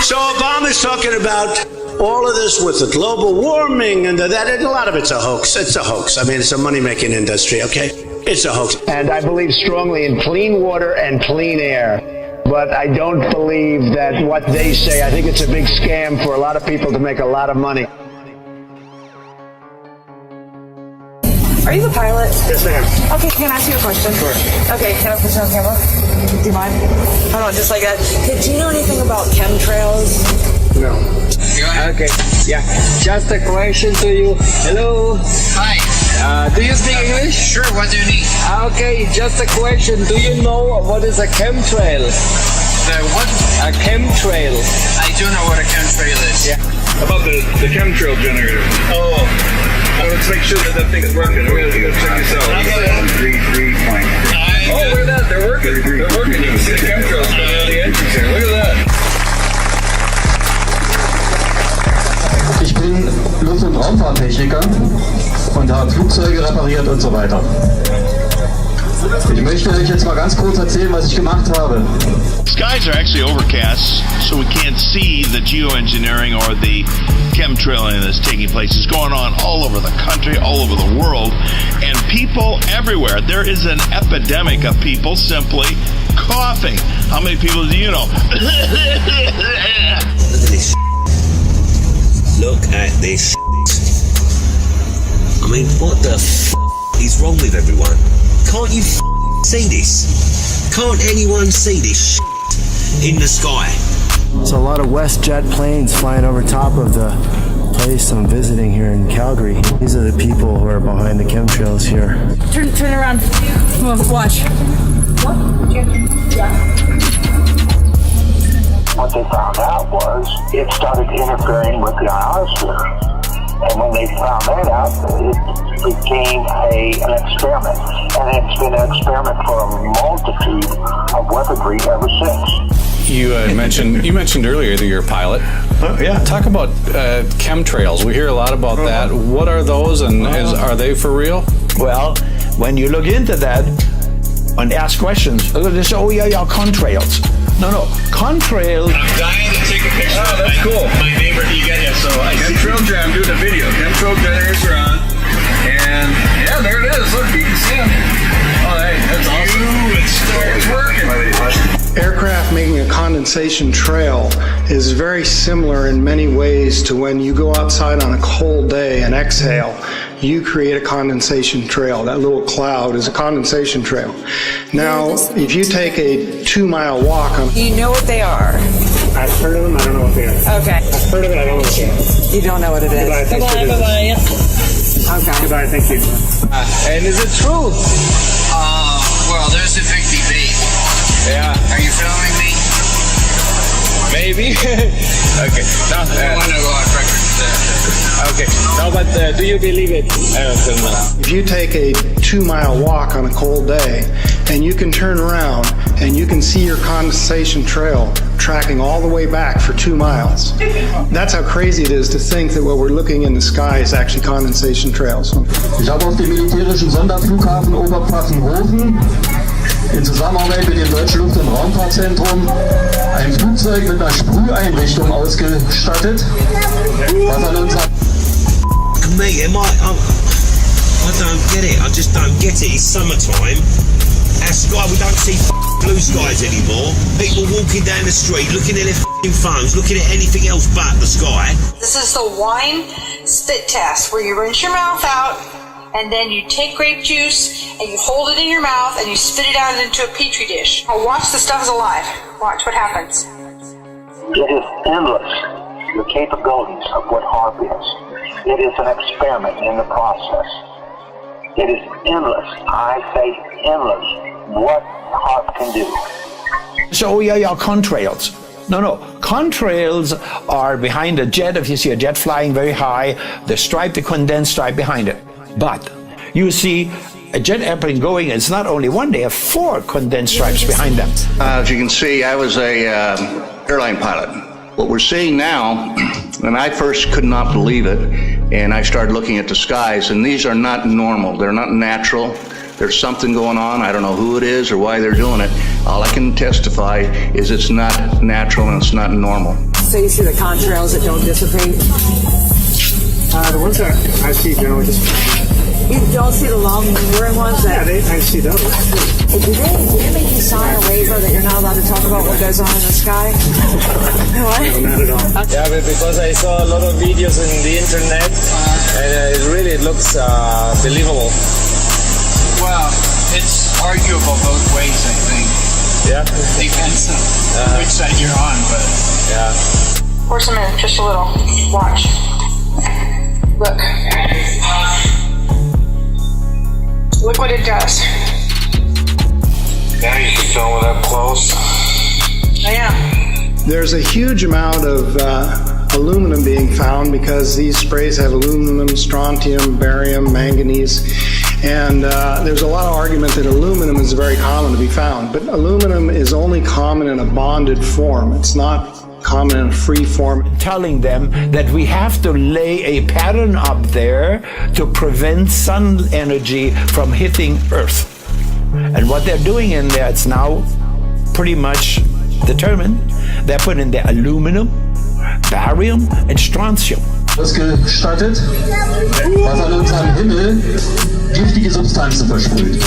So Obama's talking about all of this with the global warming and that, and a lot of it's a hoax. It's a hoax. I mean, it's a money-making industry, okay? It's a hoax. And I believe strongly in clean water and clean air. But I don't believe that what they say, I think it's a big scam for a lot of people to make a lot of money. Are you the pilot? Yes, ma'am. Okay, can I ask you a question? Sure. Okay, can I put you on camera? Do you mind? Hold on, just like that. Hey, do you know anything about chemtrails? No. Okay, yeah. Just a question to you. Hello. Hi. Do you speak English? Sure, what do you need? Okay, just a question. Do you know what is a chemtrail? The what? A chemtrail. I do know what a chemtrail is. Yeah. About the chemtrail generator. Oh. Let's make sure that thing is working. We're going to check this out. 3.3. Oh, look at that. They're working. They're working. You can see the chemtrails coming out of the engines here. Look at that. Ich bin Luft- und Raumfahrttechniker und habe Flugzeuge repariert und so weiter. Ich möchte euch jetzt mal ganz kurz erzählen, was ich gemacht habe. Skies are actually overcast, so we can't see the geoengineering or the chemtrailing that's taking place. It's going on all over the country, all over the world, and people everywhere. There is an epidemic of people simply coughing. How many people do you know? Look at this. I mean, what the is wrong with everyone? Can't you see this? Can't anyone see this in the sky? There's a lot of WestJet planes flying over top of the place I'm visiting here in Calgary. These are the people who are behind the chemtrails here. Turn around. Watch. What they found out was it started interfering with the ionosphere. And when they found that out, it became an experiment. And it's been an experiment for a multitude of weaponry ever since. You mentioned earlier that you're a pilot. Yeah. Talk about chemtrails. We hear a lot about that. What are those, and are they for real? Well, when you look into that and ask questions, they say, oh yeah, contrails. No, contrails. I'm dying to take a picture. Oh, that's cool. My neighbor, you get it. So I chemtrail gen. I'm doing a video. Chemtrail generators are on, and yeah, there it is. Look, you can see them. Oh, hey, that's awesome. It's working. Aircraft making a condensation trail is very similar in many ways to when you go outside on a cold day and exhale. You create a condensation trail. That little cloud is a condensation trail. Now, if you take a 2-mile walk on... You know what they are? I've heard of them, I don't know what they are. Okay. I've heard of it, I don't know what they are. You don't know what it is? Goodbye, thanks for Bye-bye, bye-bye. Okay. Goodbye, thank you. And is it true? Well, there's a big debate. Yeah. Are you filming me? Maybe. Okay. No, I don't want to go on record with that. Okay. No, but do you believe it? I don't know. If you take a 2-mile walk on a cold day and you can turn around and you can see your condensation trail tracking all the way back for 2 miles. That's how crazy it is to think that what we're looking in the sky is actually condensation trails. Ich habe auf dem militärischen Sonderflughafen Oberpfaffenhofen in Zusammenarbeit mit dem Deutschen Luft- und Raumfahrtzentrum ein Flugzeug mit einer Sprüheinrichtung ausgestattet, was an uns Me, I don't get it. I just don't get it. It's summertime. Our sky, we don't see blue skies anymore. People walking down the street, looking at their phones, looking at anything else but the sky. This is the wine spit test, where you rinse your mouth out, and then you take grape juice, and you hold it in your mouth, and you spit it out into a petri dish. Now watch, the stuff is alive. Watch what happens. It is endless, the capabilities of what HARP is. It is an experiment in the process. It is endless. I say endless. What HARP can do. So contrails. No, contrails are behind a jet. If you see a jet flying very high, the stripe, the condensed stripe behind it. But you see a jet airplane going, it's not only one, they have 4 condensed stripes behind them. As you can see, I was a airline pilot. What we're seeing now, and I first could not believe it, and I started looking at the skies, and these are not normal. They're not natural. There's something going on. I don't know who it is or why they're doing it. All I can testify is it's not natural and it's not normal. So you see the contrails that don't dissipate? The ones that I see generally just... You don't see the long lingering ones? Yeah, I see those. Do they make you sign a waiver that you're not allowed to talk about what goes on in the sky? What? No, not at all. Yeah, but because I saw a lot of videos on the internet, and it looks believable. Well, it's arguable both ways, I think. Yeah? Depends on which side you're on, but... Yeah. Force them in, just a little. Watch. Look. Look what it does. Yeah, you can film it up close. I am. There's a huge amount of aluminum being found because these sprays have aluminum, strontium, barium, manganese, and there's a lot of argument that aluminum is very common to be found, but aluminum is only common in a bonded form. It's not common in a free form. Telling them that we have to lay a pattern up there to prevent sun energy from hitting Earth. And what they're doing in there, it's now pretty much determined. They're putting the aluminum, barium, and strontium. Ausgestattet, was an unserem Himmel giftige Substanzen versprüht.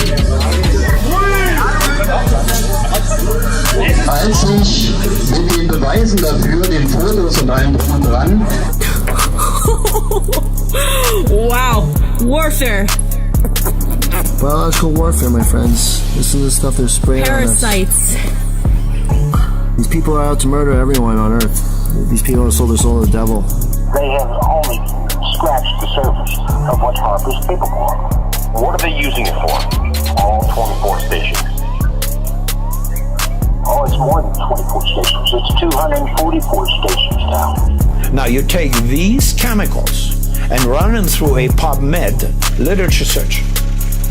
Als ich mit den Beweisen dafür, den Fotos und allem drum und dran. Wow, warfare. Biological warfare, my friends. This is the stuff they're spraying Parasites. on us. These people are out to murder everyone on Earth. These people have sold their soul to the devil. They have only scratched the surface of what HAARP is capable of. What are they using it for? All 24 stations. Oh, it's more than 24 stations. It's 244 stations now. Now you take these chemicals and run them through a PubMed literature search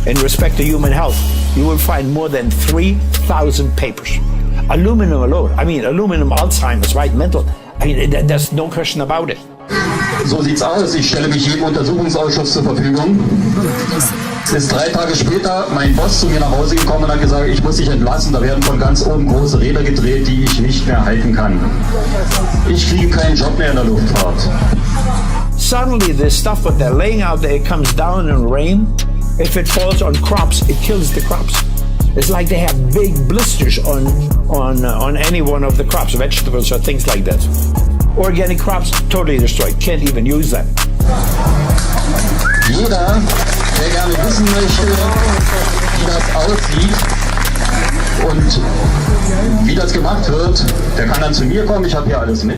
in respect to human health. You will find more than 3,000 papers. Aluminum alone. I mean, aluminum, Alzheimer's, right? Mental. I mean, there's no question about it. So sieht's aus. Ich stelle mich jedem Untersuchungsausschuss zur Verfügung. Es ist 3 Tage später mein Boss zu mir nach Hause gekommen und hat gesagt, ich muss dich entlassen. Da werden von ganz oben große Räder gedreht, die ich nicht mehr halten kann. Ich kriege keinen Job mehr in der Luftfahrt. Suddenly, this stuff what they're laying out there, it comes down in rain. If it falls on crops, it kills the crops. It's like they have big blisters on any one of the crops, vegetables or things like that. Organic crops, totally destroyed. Can't even use them. Jeder, der gerne wissen möchte, wie das aussieht und wie das gemacht wird, der kann dann zu mir kommen. Ich habe hier alles mit.